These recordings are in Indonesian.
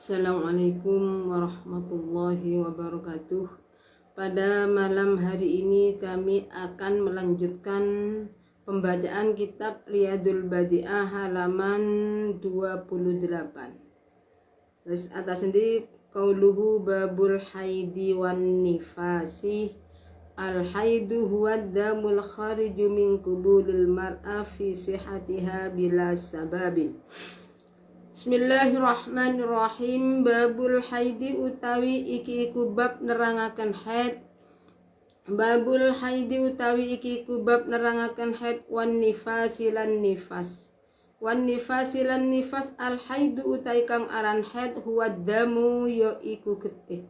Assalamualaikum warahmatullahi wabarakatuh. Pada malam hari ini kami akan melanjutkan pembacaan kitab Riyadul Badi'ah halaman 28. Terus atas sendiri qauluhu babul haidi wan nifasi. Al haidu huwa damul khariju min qubulil mar'a fi sihhatiha bila sababin. Bismillahirrahmanirrahim. Babul haidi utawi iki iku bab nerangaken haid. Babul haidi utawi iki iku bab nerangaken haid wan nifasi lan nifas. Wan nifasi lan nifas. Al haidu utawi kang aran haid huwa damu ya iku getih.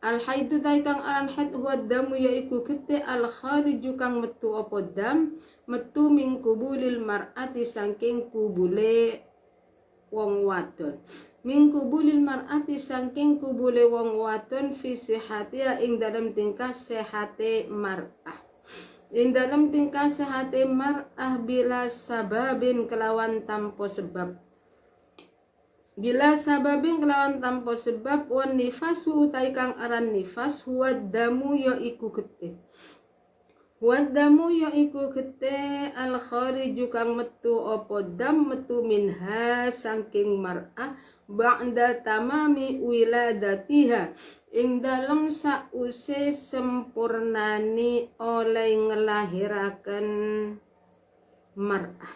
Al haidu utawi kang aran haid huwa damu ya iku getih al khariju kang metu apa dam metu min kubulil mar'ati saking kubule wong wadon. Min kubulil mar'ati saking kubule wong wadon fi sihatiha ing dalam tingkah sehate mar'ah. Ing dalam tingkah sehate mar'ah bila sababin kelawan tanpa sebab. Bila sababin kelawan tanpa sebab. Wan nifasu utai kang aran nifas huwa damu ya iku getih. Wadamu ya iku getih al khariju kang metu apa dam metu minha saking mar'ah ba'da tamami wiladatiha ing dalem sause sempurnani oleh ngelahiraken mar'ah.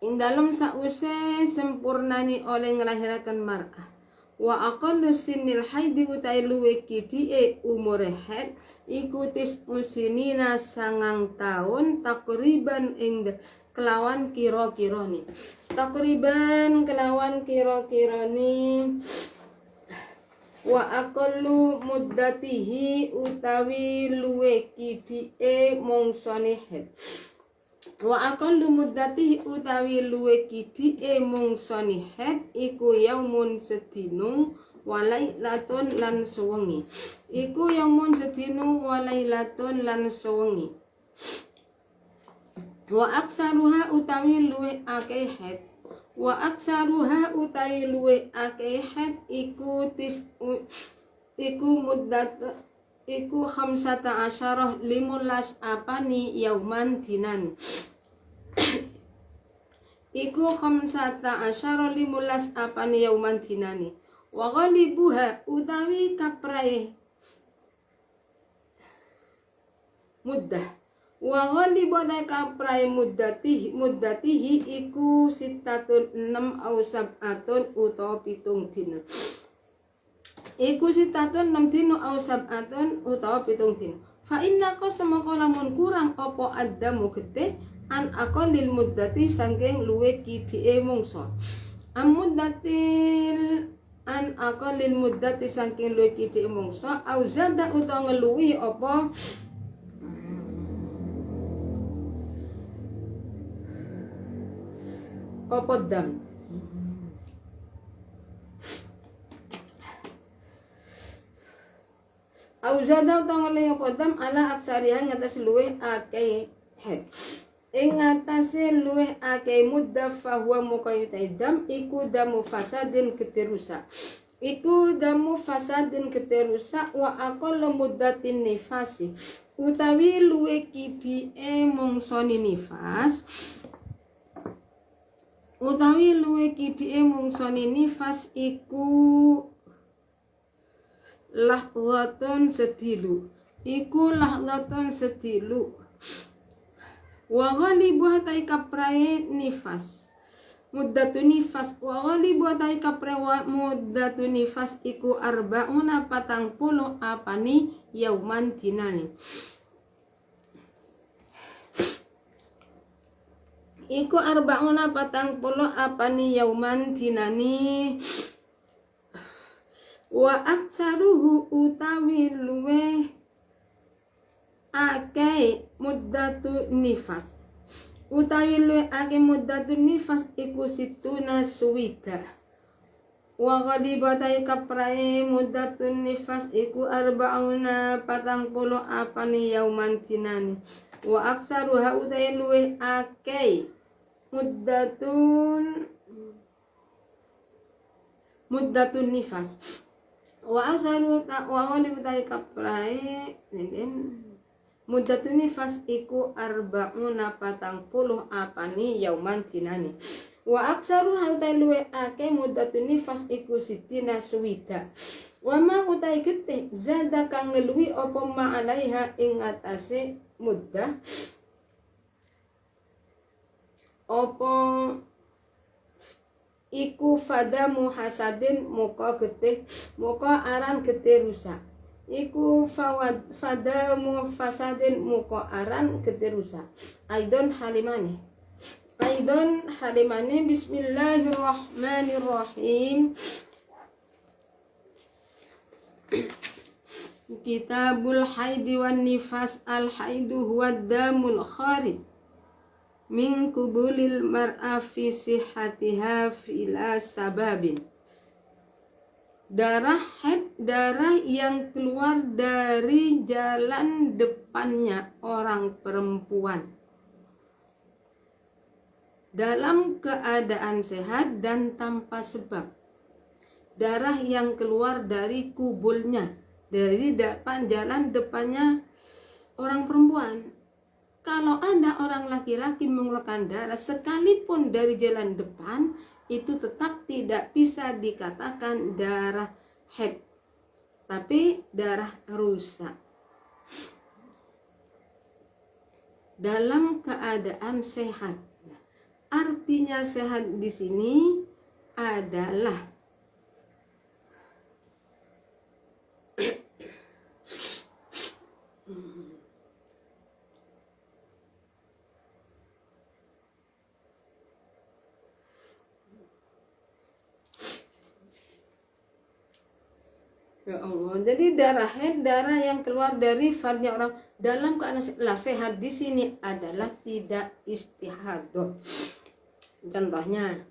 Ing dalem sause sempurnani oleh ngelahiraken mar'ah. Wa aqallu sinil haidi utai luwe kidike umure haid iku usinina 9 taun takriban ing kelawan kira-kirani. Takriban kelawan kira-kirani. Wa aqallu muddatihi utawi luwe kidike mongsone haid. Wa aqallu muddatihi utawi luwe kidike mongsone haid iku yaumun sedino walailatun lan sewengi. Iku yaumun sedino walailatun lan sewengi. Wa aksaruha utawi luwe akeh haid. Wa aksaruha utawi luwe akeh haid iku muddat iku 15 15 apani yauman dinan. Iku 15 15 apani yauman dinani. Wa ghalibuha utawi kaprae muddah. Wa ghalibu kaprae muddatihi iku 6 au 7 utawa 7 dina. Iku 6 dina au 7 utawa 7 dina. Fa inna qasama lamun kurang apa adamu getih an aqallil muddati saking luwe kidike mungso. Amuddatil an aqallil muddati saking luwe kidike mungso au zada utawa ngeluwi apa dam. Au zada utawa ngeluwi apa dam ala aksarihan ngatas luwe akeh haid. Ing atase luweh akeh muddah fahuwa muqayyid dam iku damu fasadin keterusak. Iku damu fasadin keterusak wa aqallu muddatin nifasi. Utawi luweh kidike mongsone nifas. Utawi luweh kidike mongsone nifas iku lahlatun sedilu. Iku lahlatun sedilu. Wa ghalibu hatai kaprae nifas muddatu nifas. Wa ghalibu hatai kaprae muddatu nifas iku 40 apani yauman dinani. Iku 40 apani yauman dinani. Wa aksaruhu utawi luweh akeh muddatu nifas. Utawi luwih akeh muddatu nifas iku situna suwida. Wa ghadibatai kaprae muddatu nifas iku 40 apani yauman dinani. Wa aksaruha utawi luwih akeh muddatun muddatun nifas wa asalu wa ghalib tai kaplai muddatun nifas iku arba'una 40 apani yauman dinani wa aksaru hautai luwe ake muddatun nifas iku sitina suwida wa ma utai getih zada kang ngeluwi apa ma alaiha ing atase muddah apa iku fada muhasadin muka getih muka aran getih rusak iku fada mufasadin muka aran getih rusak aidon halimane bismillahirrahmanirrahim Kitabul haidi wan nifas al haidu huwa damul kharij min kubulil mar'a fi sihhatiha fila sababin. Darah haid, darah yang keluar dari jalan depannya orang perempuan dalam keadaan sehat dan tanpa sebab. Darah yang keluar dari kubulnya, dari jalan depannya orang perempuan. Kalau ada orang laki-laki mengeluarkan darah sekalipun dari jalan depan, itu tetap tidak bisa dikatakan darah haid, tapi darah rusak. Dalam keadaan sehat. Artinya sehat di sini adalah ya Allah. Jadi darah haid, darah yang keluar dari farjnya orang dalam keadaan sehat di sini adalah tidak istihadah. Contohnya,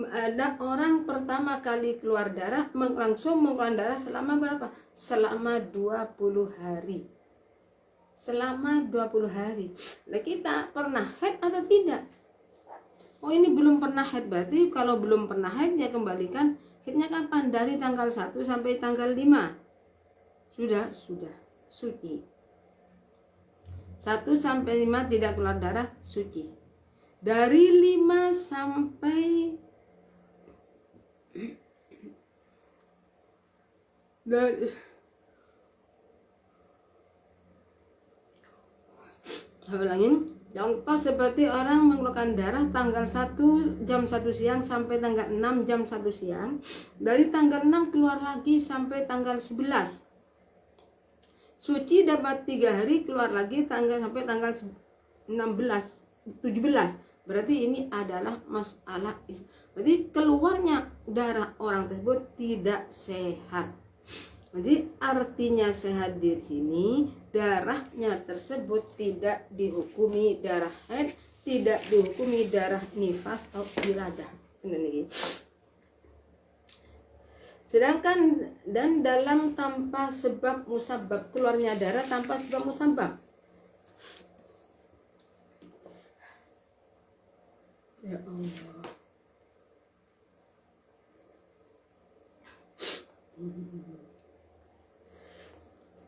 ada orang pertama kali keluar darah langsung mengeluarkan darah selama berapa? Selama 20 hari. Selama 20 hari. Nah, kita pernah haid atau tidak? Oh, ini belum pernah haid. Berarti kalau belum pernah haid ya kembalikan haidnya kapan? Dari tanggal 1 sampai tanggal 5. Sudah suci. 1 sampai 5 tidak keluar darah, suci. Dari 5 sampai ulangin. Contoh seperti orang mengeluarkan darah tanggal 1 jam 1 siang sampai tanggal 6 jam 1 siang. Dari tanggal 6 keluar lagi sampai tanggal 11. Suci dapat 3 hari, keluar lagi sampai tanggal 17. Berarti ini adalah masalah. Berarti keluarnya darah orang tersebut tidak sehat. Jadi artinya sehat di sini darahnya tersebut tidak dihukumi darah haid, tidak dihukumi darah nifas atau wiladah. Sedangkan dan dalam tanpa sebab musabab, keluarnya darah tanpa sebab musabab. Ya Allah.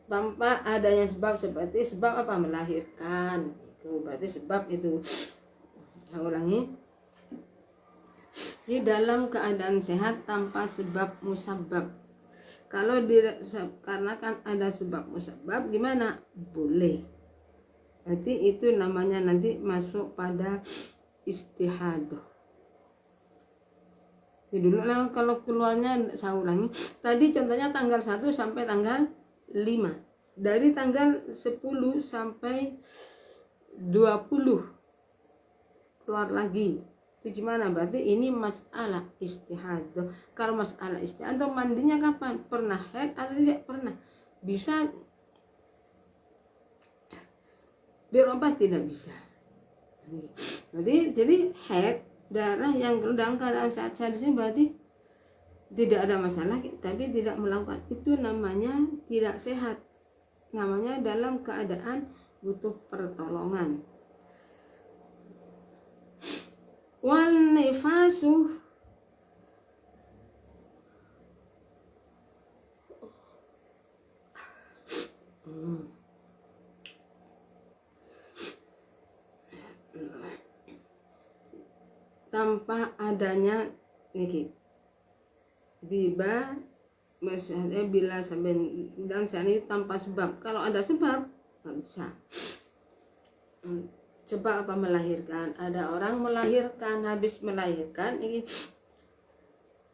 Tanpa adanya sebab, seperti sebab apa? Melahirkan. Itu berarti sebab itu. Saya ulangi. Di dalam keadaan sehat tanpa sebab musabab. Kalau karena kan ada sebab musabab, gimana? Boleh. Berarti itu namanya nanti masuk pada istihadah. Jadi dulu nah, kalau keluarnya saya ulangi. Tadi contohnya tanggal 1 sampai tanggal 5. Dari tanggal 10 sampai 20 keluar lagi. Itu gimana? Berarti ini masalah istihadah. Kalau masalah istihadah, mandinya kapan? Pernah haid atau tidak pernah? Bisa dirubah? Tidak bisa. Jadi haid, darah yang dalam keadaan saat-saat di sini berarti tidak ada masalah, tapi tidak melakukan. Itu namanya tidak sehat. Namanya dalam keadaan butuh pertolongan. Wal nifasu tanpa adanya niki tiba maksudnya bila sampai dan ini tanpa sebab. Kalau ada sebab nggak bisa. Coba apa melahirkan? Ada orang melahirkan, habis melahirkan ini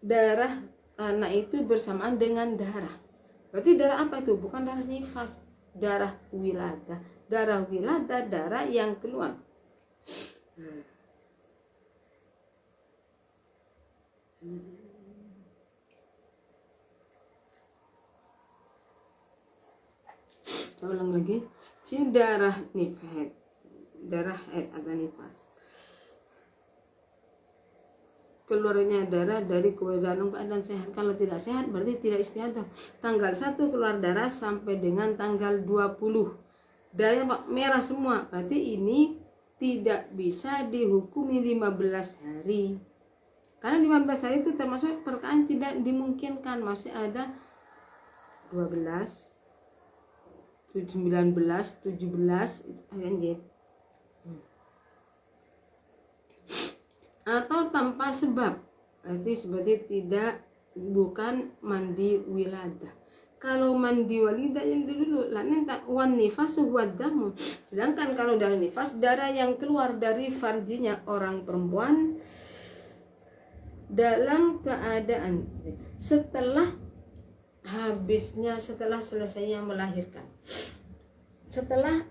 darah anak itu bersamaan dengan darah. Berarti darah apa itu? Bukan darah nifas, darah wiladah. Darah wiladah darah yang keluar. Saya ulang lagi. Si darah nifas, darah haid atau nifas. Keluarnya darah dari dalam keadaan sehat. Kalau tidak sehat berarti tidak istiadah. Tanggal 1 keluar darah sampai dengan tanggal 20. Darah merah semua. Berarti ini tidak bisa dihukumi 15 hari. Karena 15 hari itu termasuk perkaan tidak dimungkinkan. Masih ada 12, 19, 17 itu gitu. Atau tanpa sebab, berarti seperti tidak, bukan mandi wiladah. Kalau mandi walidah yang dulu lain tak wan nifas wadamu. Sedangkan kalau darah nifas, darah yang keluar dari farjinya orang perempuan dalam keadaan setelah habisnya, setelah selesainya melahirkan, setelah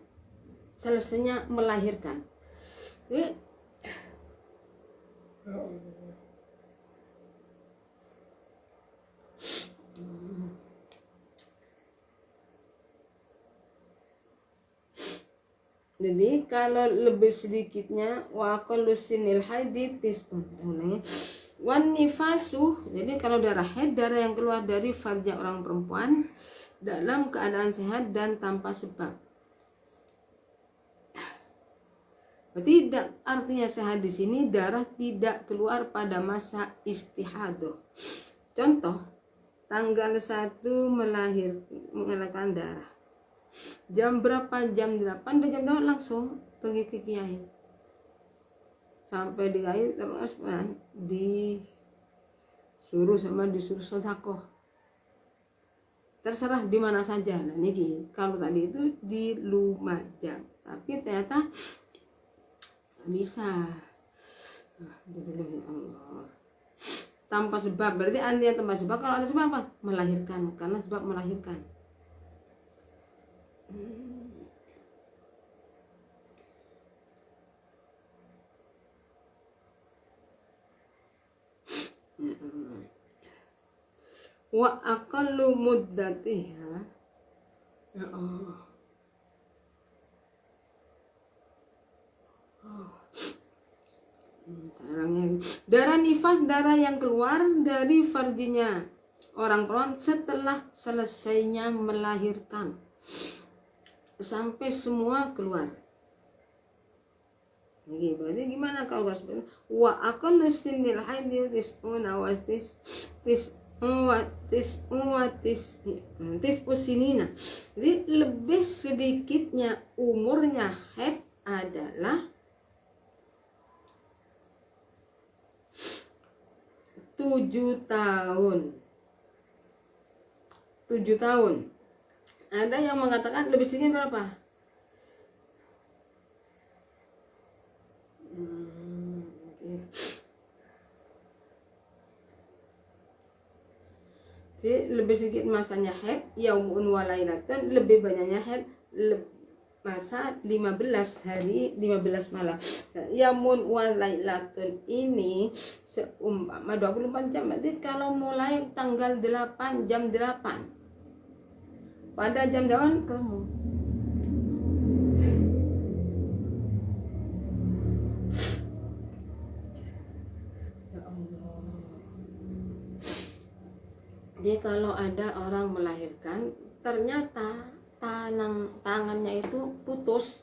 selesainya melahirkan. Jadi kalau lebih sedikitnya wa qalusinil haiditis wan nifasu. Jadi kalau darah haid, darah yang keluar dari farja orang perempuan dalam keadaan sehat dan tanpa sebab. Tidak artinya sehat di sini darah tidak keluar pada masa istihadah. Contoh, tanggal 1 mengeluarkan darah. Jam berapa? Jam 8, dan jam 8 langsung pergi ke kiai. Sampai di kiai terus kan disuruh sedekah. Terserah di mana saja. Nah, ini kalau tadi itu di Lumajang, tapi ternyata bisa. Allah. Tanpa sebab, berarti artinya tanpa sebab. Kalau ada sebab apa? Melahirkan, karena sebab melahirkan. Wa aqallu muddatiha, ya Allah. Darah nifas, darah yang keluar dari farjinya orang perempuan setelah selesainya melahirkan sampai semua keluar. Ini berarti gimana kalau sebenarnya wa aqallu sinil haidi tis'una wa usinina. Jadi lebih sedikitnya umurnya haid adalah 7 tahun. 7 tahun. Ada yang mengatakan lebih sedikit berapa? Jadi lebih sedikit masanya haid yaumun wa lailatun, lebih banyaknya haid masa 15 hari 15 malam. Yaumun wa lailatun ini seumpama 24 jam. Berarti kalau mulai tanggal 8 jam 8 pada jam 8 kamu Jadi kalau ada orang melahirkan ternyata tangannya itu putus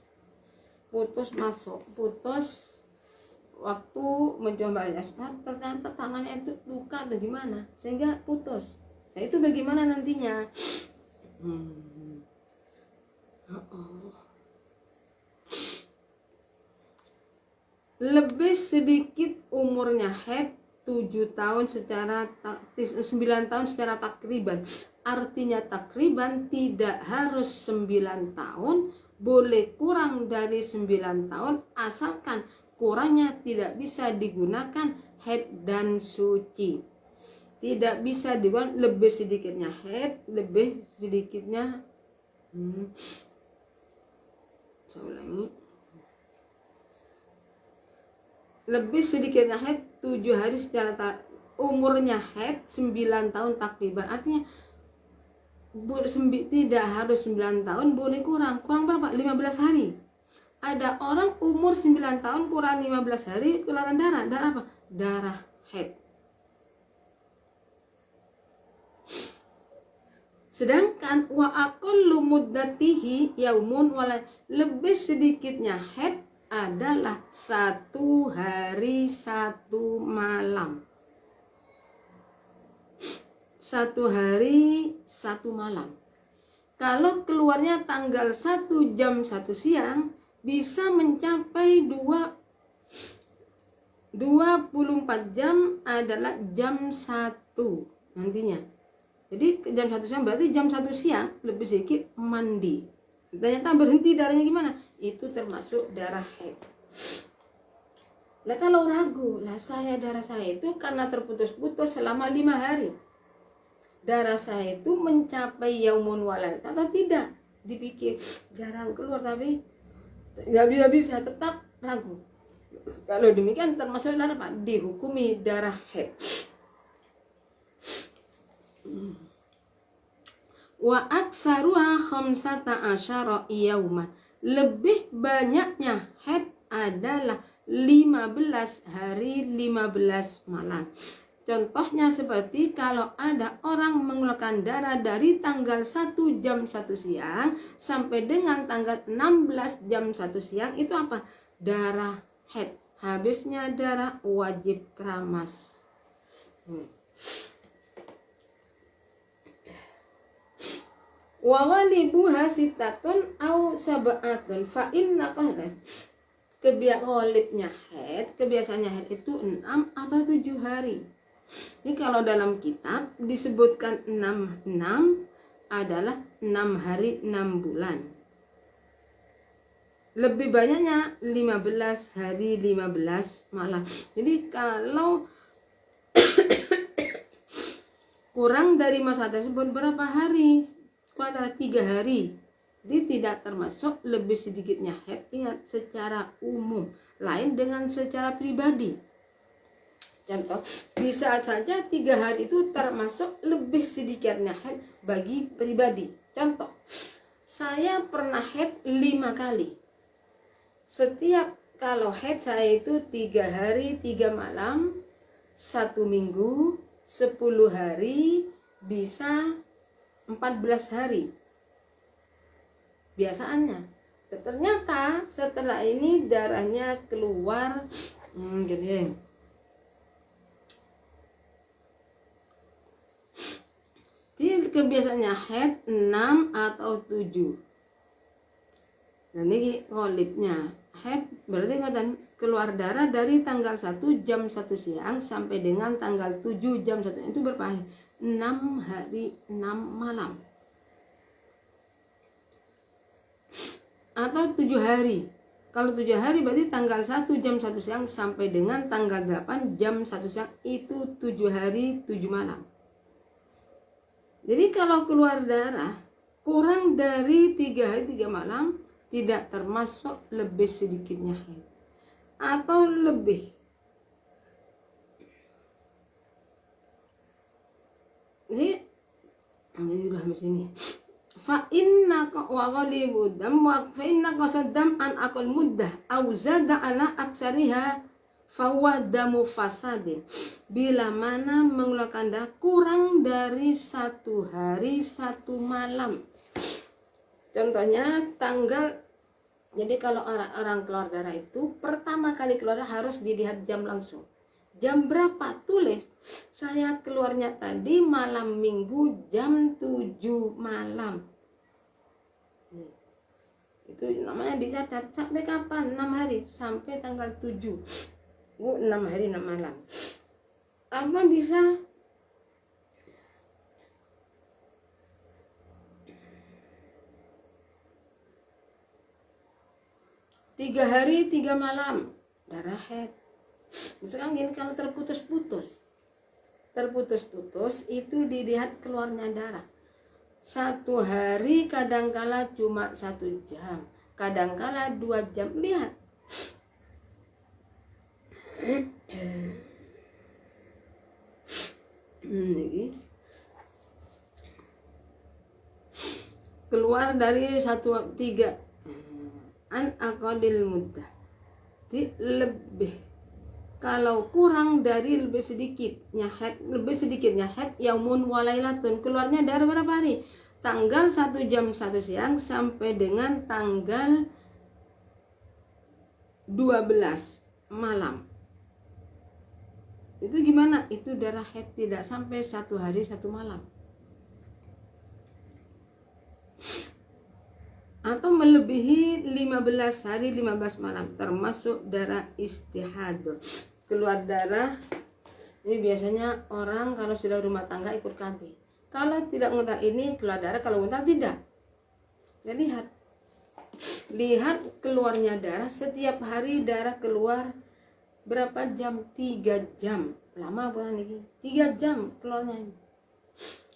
waktu mencoba ternyata tangannya itu luka atau gimana sehingga putus. Nah itu bagaimana nantinya? Lebih sedikit umur umurnya haid 7 tahun secara 9 tahun secara takriban. Artinya takriban tidak harus 9 tahun, boleh kurang dari 9 tahun asalkan kurangnya tidak bisa digunakan haid dan suci. Tidak bisa digunakan lebih sedikitnya haid, lebih sedikitnya saya ulangi, lebih sedikitnya haid 7 hari secara umurnya haid 9 tahun takriban. Artinya tidak harus 9 tahun, boleh kurang berapa? 15 hari. Ada orang umur 9 tahun kurang 15 hari keluaran darah apa? Darah haid. Sedangkan wa aqallu muddatihi yaumun wala, lebih sedikitnya haid adalah 1 hari 1 malam. 1 hari 1 malam. Kalau keluarnya tanggal 1 jam 1 siang, bisa mencapai 24 jam adalah jam 1 nantinya. Jadi jam 1 siang berarti jam 1 siang lebih sedikit mandi. Ternyata berhenti darahnya gimana? Itu termasuk darah haid. Nah kalau ragu, darah saya itu karena terputus-putus selama 5 hari. Darah saya itu mencapai yaumun walad atau tidak? Dipikir jarang keluar tapi nggak bisa, tetap ragu. Kalau demikian termasuk darah apa? Dihukumi darah haid. Wa aksaruha khamsata asyara yauma, lebih banyaknya haid adalah 15 hari 15 malam. Contohnya seperti kalau ada orang mengeluarkan darah dari tanggal 1 jam 1 siang sampai dengan tanggal 16 jam 1 siang, itu apa? Darah haid. Habisnya darah wajib keramas. Wa ghalibuha sitatun au sab'atun fa inna kebiasaannya haid, kebiasaannya haid itu 6 atau 7 hari. Ini kalau dalam kitab disebutkan 6 adalah 6 hari 6 bulan. Lebih banyaknya 15 hari 15 malam. Jadi kalau kurang dari masa tersebut berapa hari? Kurang dari 3 hari. Jadi tidak termasuk lebih sedikitnya haid. Ingat, secara umum, lain dengan secara pribadi. Contoh, bisa saja 3 hari itu termasuk lebih sedikitnya haid bagi pribadi. Contoh, saya pernah haid 5 kali. Setiap kalau haid saya itu 3 hari 3 malam, 1 minggu, 10 hari, bisa 14 hari. Biasaannya. Ternyata setelah ini darahnya keluar gini. Jadi kebiasaannya haid 6 atau 7. Nah ini ghalibnya. Haid berarti keluar darah dari tanggal 1 jam 1 siang sampai dengan tanggal 7 jam 1. Itu berapa hari? 6 hari 6 malam. Atau 7 hari. Kalau 7 hari berarti tanggal 1 jam 1 siang sampai dengan tanggal 8 jam 1 siang, itu 7 hari 7 malam. Jadi kalau keluar darah kurang dari 3 hari 3 malam tidak termasuk lebih sedikitnya haid. Atau lebih. Ini udah habis ini. Fa inna wa ghalibu dam wa fa inna qasaddam an aqal muddah aw zada ala aksariha fahuwa damu fasadin. Bila mana mengeluarkan darah kurang dari 1 hari 1 malam. Contohnya jadi kalau orang keluar darah itu pertama kali keluar harus dilihat jam langsung. Jam berapa? Tulis. Saya keluarnya tadi malam minggu jam 7 malam. Itu namanya dicatat. Sampai kapan? 6 hari. Sampai tanggal 7. 6 hari 6 malam. Apa bisa tiga hari 3 malam darah haid. Misalkan gini, kalau terputus-putus itu dilihat keluarnya darah. 1 hari kadangkala cuma 1 jam, kadangkala 2 jam. Lihat. Keluar dari 1-3 an aqadil muddah, lebih, kalau kurang dari lebih sedikitnya haid yaumun walailatun, keluarnya darah berapa hari? Tanggal 1 jam 1 siang sampai dengan tanggal 12 malam. Itu gimana? Itu darah haid tidak sampai 1 hari 1 malam. Atau melebihi 15 hari 15 malam, termasuk darah istihadah. Keluar darah ini biasanya orang kalau sudah rumah tangga ikut KB. Kalau tidak muntah ini keluar darah, kalau muntah tidak. Ya, lihat keluarnya darah. Setiap hari darah keluar berapa jam? 3 jam. Lama bukan ini? 3 jam keluarnya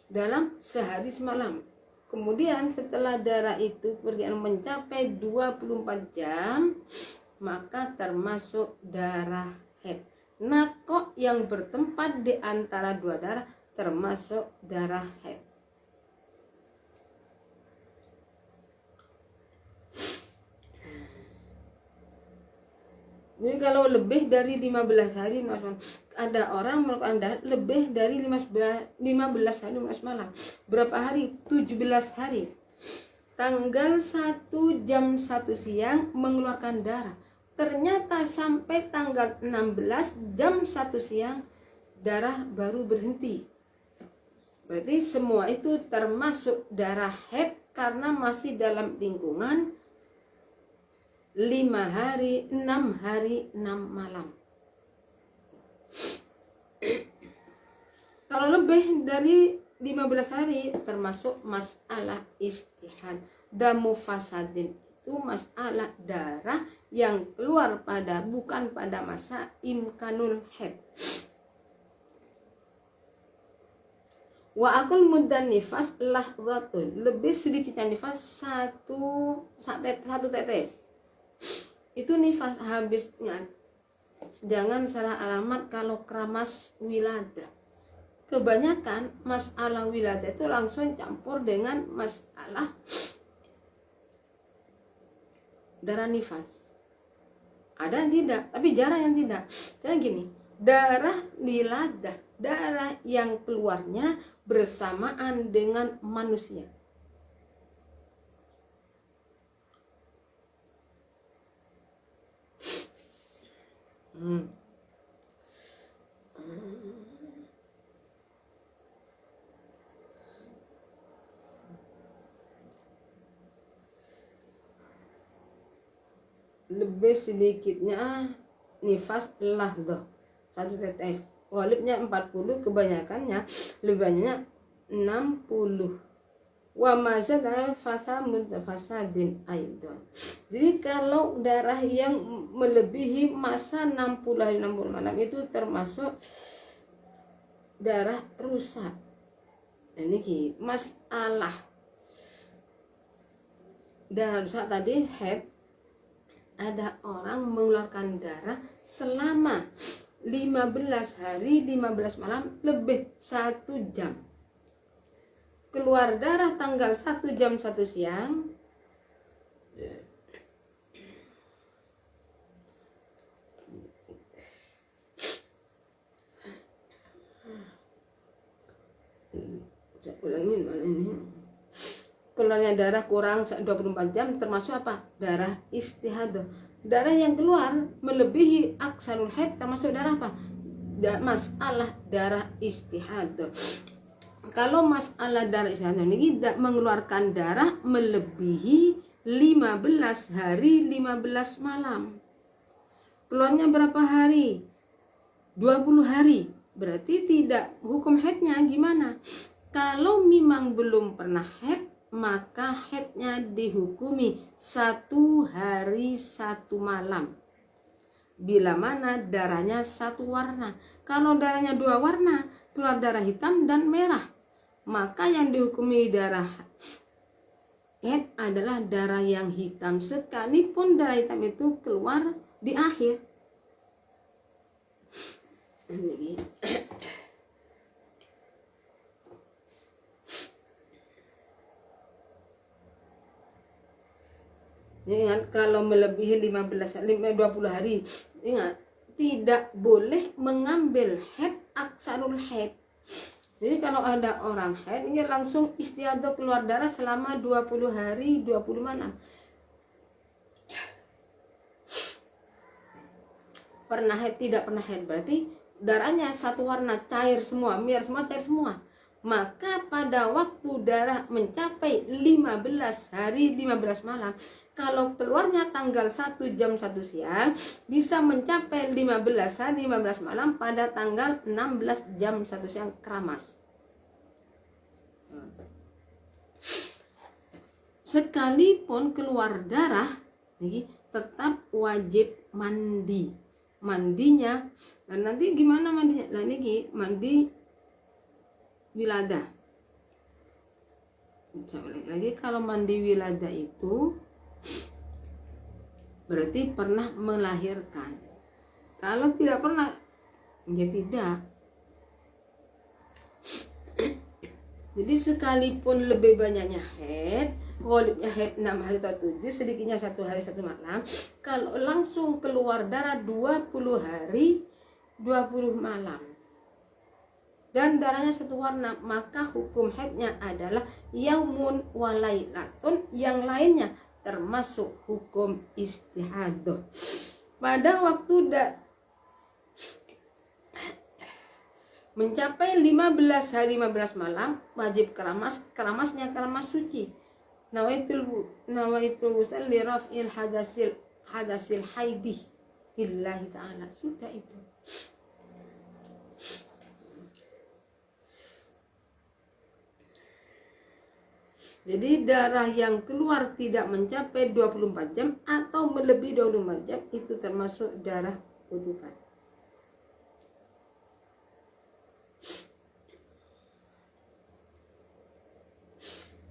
dalam sehari semalam. Kemudian setelah darah itu pergi mencapai 24 jam, maka termasuk darah haid. Nakok yang bertempat di antara 2 darah termasuk darah haid. Jadi kalau lebih dari 15 hari, ada orang melakukan darah lebih dari 15 hari 15 malam. Berapa hari? 17 hari. Tanggal 1 jam 1 siang mengeluarkan darah. Ternyata sampai tanggal 16 jam 1 siang darah baru berhenti. Berarti semua itu termasuk darah haid karena masih dalam lingkungan 5 hari 6 malam. Kalau lebih dari 15 hari termasuk masalah istihad. Damu fasadin itu masalah darah yang keluar bukan pada masa imkanul haid. Wa akul muddan nifas lahzatun, lebih sedikitnya nifas satu tetes. Itu nifas habisnya. Jangan salah alamat kalau keramas wiladah. Kebanyakan masalah wiladah itu langsung campur dengan masalah darah nifas. Ada yang tidak, tapi jarang yang tidak. Jadi gini, darah wiladah, darah yang keluarnya bersamaan dengan manusia. Lebih sedikitnya nifas lahdoh 1 tetes. Walibnya 40, kebanyakannya lebih banyaknya 60. Wa mazada fasa muntafasadin aidan. Jadi kalau darah yang melebihi masa 60 hari 60 malam itu termasuk darah rusak. Ini masalah darah rusak tadi haid. Ada orang mengeluarkan darah selama 15 hari 15 malam lebih 1 jam. Keluar darah tanggal 1 jam 1 siang. Saya ulangin mana ini. Keluarnya darah kurang 24 jam termasuk apa? Darah istihadah. Darah yang keluar melebihi aksarul haid termasuk darah apa? Masalah darah istihadah. Kalau masalah darah istihadah ini tidak mengeluarkan darah melebihi 15 hari 15 malam. Keluarnya berapa hari? 20 hari. Berarti tidak, hukum haidnya gimana? Kalau memang belum pernah haid, maka haidnya dihukumi 1 hari 1 malam. Bila mana darahnya 1 warna. Kalau darahnya 2 warna, keluar darah hitam dan merah, maka yang dihukumi darah haid adalah darah yang hitam, sekalipun darah hitam itu keluar di akhir. Ingat, kalau melebihi 20 hari, ingat, tidak boleh mengambil haid aksarul haid. Jadi kalau ada orang haid, ini langsung istiadah keluar darah selama 20 hari 20 malam. Pernah haid, tidak pernah haid, berarti darahnya 1 warna, cair semua, biar semua cair semua. Maka pada waktu darah mencapai 15 hari 15 malam, kalau keluarnya tanggal 1 jam 1 siang, bisa mencapai 15 hari 15 malam pada tanggal 16 jam 1 siang keramas. Sekalipun keluar darah, tetap wajib mandi. Mandinya, dan nanti gimana mandinya? Nah ini mandi wiladah. Lagi kalau mandi wiladah itu berarti pernah melahirkan. Kalau tidak pernah, ya tidak. Jadi sekalipun lebih banyaknya haid, golibnya haid 6 hari atau 7, sedikitnya 1 hari 1 malam, kalau langsung keluar darah 20 hari 20 malam dan darahnya 1 warna, maka hukum haidnya adalah yaumun walailatun, yang lainnya termasuk hukum istihadah. Pada waktu mencapai 15 hari 15 malam, wajib keramas. Keramasnya keramas suci. Nawaitul wusul li raf'il hadasil haidih lillahi ta'ala. Sudah itu. Jadi darah yang keluar tidak mencapai 24 jam atau melebihi 24 jam itu termasuk darah kutukan.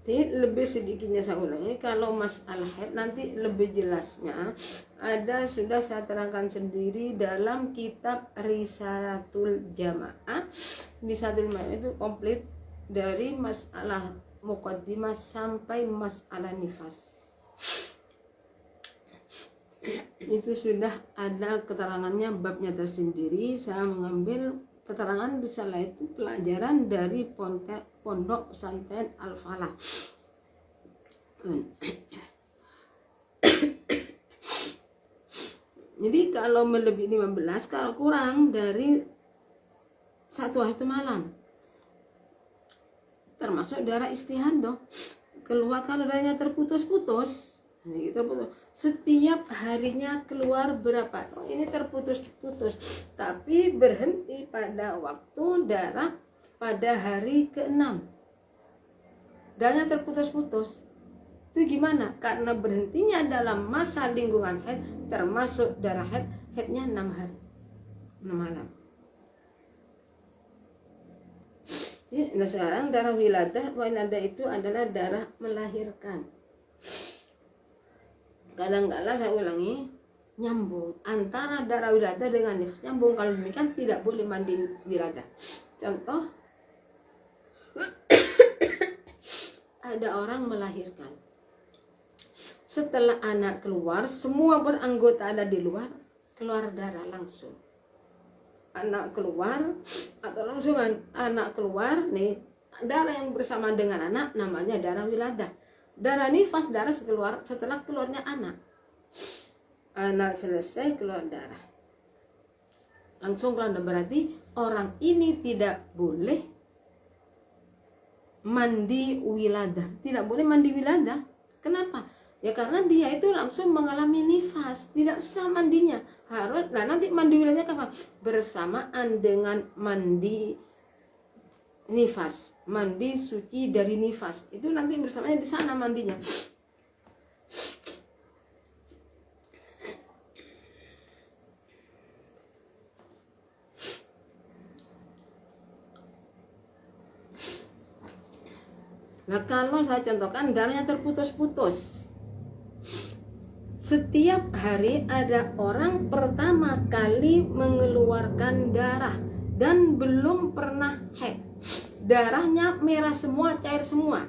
Jadi lebih sedikitnya saya ulangi, kalau masalah haid nanti lebih jelasnya sudah saya terangkan sendiri dalam kitab Risalatul Jamaah. Risalatul Jamaah itu komplit dari masalah muqaddimah sampai masalah nifas. Itu sudah ada keterangannya, babnya tersendiri. Saya mengambil keterangan risalah itu pelajaran dari pondok pesantren Al-Falah. Jadi kalau melebihi 15, kalau kurang dari 1 hari 1 malam, termasuk darah istihadah. Keluar kalau darahnya terputus-putus, setiap harinya keluar berapa? Oh, ini terputus-putus, tapi berhenti pada waktu darah pada hari ke-6. Darahnya terputus-putus. Itu gimana? Karena berhentinya dalam masa lingkungan haid, termasuk darah haidnya 6 hari 6 malam. Nah sekarang darah wiladah itu adalah darah melahirkan. Kadang-kadang saya ulangi, nyambung antara darah wiladah dengan nifas, nyambung. Kalau demikian tidak boleh mandi wiladah. Contoh, ada orang melahirkan, setelah anak keluar, semua beranggota ada di luar, keluar darah langsung. Anak keluar atau langsungan anak keluar nih, darah yang bersama dengan anak namanya darah wiladah. Darah nifas darah setelah keluarnya anak selesai keluar darah langsung keluar. Berarti orang ini tidak boleh mandi wiladah, tidak boleh mandi wiladah. Kenapa? Ya karena dia itu langsung mengalami nifas, tidak sah mandinya. Harus, nah nanti mandi wilayahnya kapan? Bersamaan dengan mandi nifas, mandi suci dari nifas. Itu nanti bersamanya di sana mandinya. Nah kalau saya contohkan darahnya terputus-putus, setiap hari ada orang pertama kali mengeluarkan darah dan belum pernah haid, darahnya merah semua, cair semua,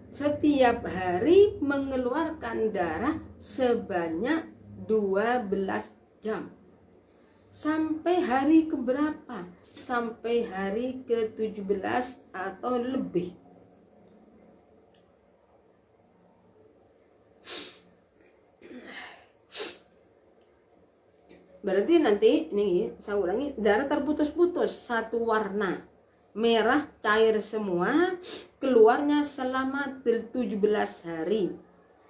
setiap hari mengeluarkan darah sebanyak 12 jam. Sampai hari keberapa? Sampai hari ke-17 atau lebih. Berarti nanti, ini saya ulangi, darah terputus-putus, satu warna, merah, cair semua, keluarnya selama 17 hari.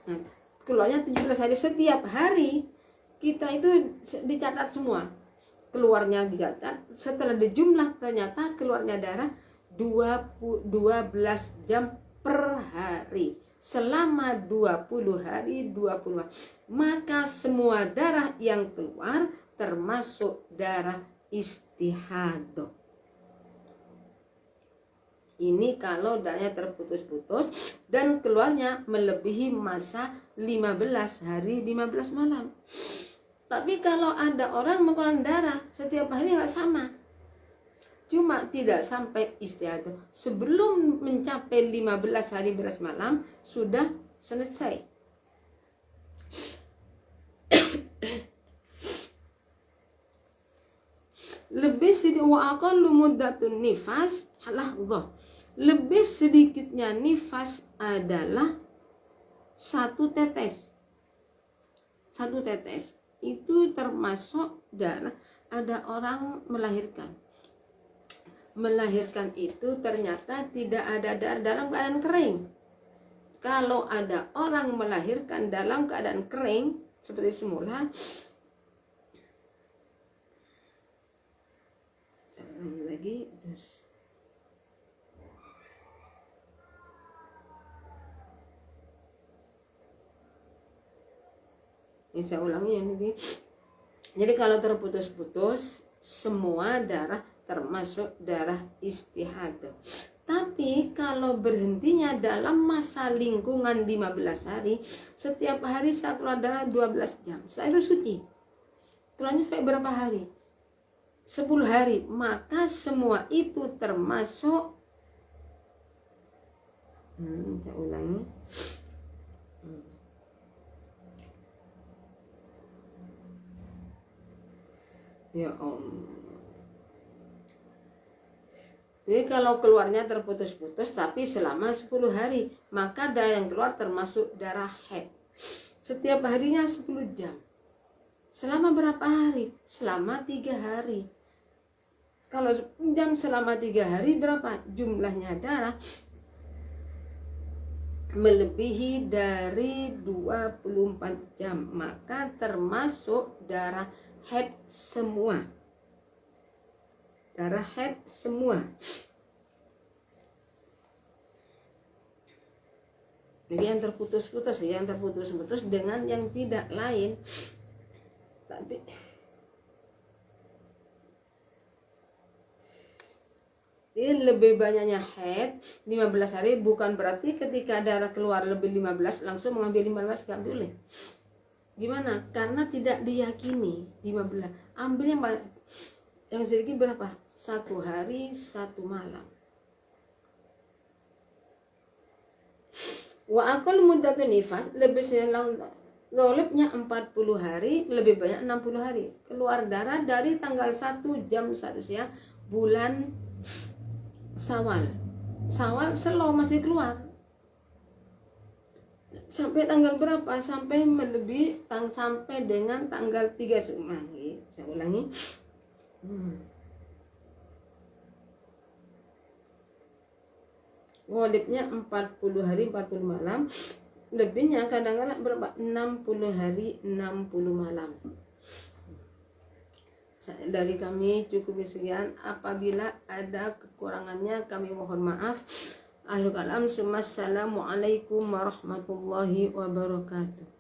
Nah, keluarnya 17 hari, setiap hari kita itu dicatat semua. Keluarnya dicatat, setelah dijumlah ternyata keluarnya darah 12 jam per hari. Selama 20 hari, 20 hari. Maka semua darah yang keluar termasuk darah istihadah. Ini kalau darahnya terputus-putus dan keluarnya melebihi masa 15 hari 15 malam. Tapi kalau ada orang mengeluarkan darah setiap hari nggak sama, cuma tidak sampai istihadah. Sebelum mencapai 15 hari 15 malam sudah selesai. Lebih sedikit wa aqallu muddatun nifas lahdzah. Lebih sedikitnya nifas adalah satu tetes. Satu tetes itu termasuk darah. Ada orang melahirkan. Melahirkan itu ternyata tidak ada darah dalam keadaan kering. Kalau ada orang melahirkan dalam keadaan kering seperti semula, lagi ini saya ulangi ya ini. Jadi kalau terputus-putus semua darah termasuk darah istihadah. Tapi kalau berhentinya dalam masa lingkungan 15 hari, setiap hari saya keluar darah 12 jam. Saya itu suci. Keluarnya sampai berapa hari? 10 hari. Maka semua itu termasuk saya ulangi. Ya Allah. Jadi kalau keluarnya terputus-putus tapi selama 10 hari, maka darah yang keluar termasuk darah haid. Setiap harinya 10 jam. Selama berapa hari? Selama 3 hari. Kalau 10 jam selama 3 hari berapa jumlahnya darah? Melebihi dari 24 jam, maka termasuk darah haid semua. Darah haid semua. Jadi yang terputus-putus dengan yang tidak lain. Tapi ini lebih banyaknya haid 15 hari bukan berarti ketika darah keluar lebih 15 langsung mengambil 15, gak boleh. Gimana? Karena tidak diyakini 15. Ambil yang sedikit berapa? 1 hari 1 malam. Wa aqall muddatun nifas, lebih golibnya 40 hari, lebih banyak 60 hari. Keluar darah dari tanggal 1 jam 1 siang bulan Syawal. Syawal slow masih keluar. Sampai tanggal berapa? Sampai melebihi sampai dengan tanggal 3 Sumahi. Saya ulangi. Ghalibnya 40 hari 40 malam. Lebihnya kadang-kadang berapa? 60 hari 60 malam. Dari kami cukup sekian. Apabila ada kekurangannya kami mohon maaf. Akhirul kalam. Assalamualaikum warahmatullahi wabarakatuh.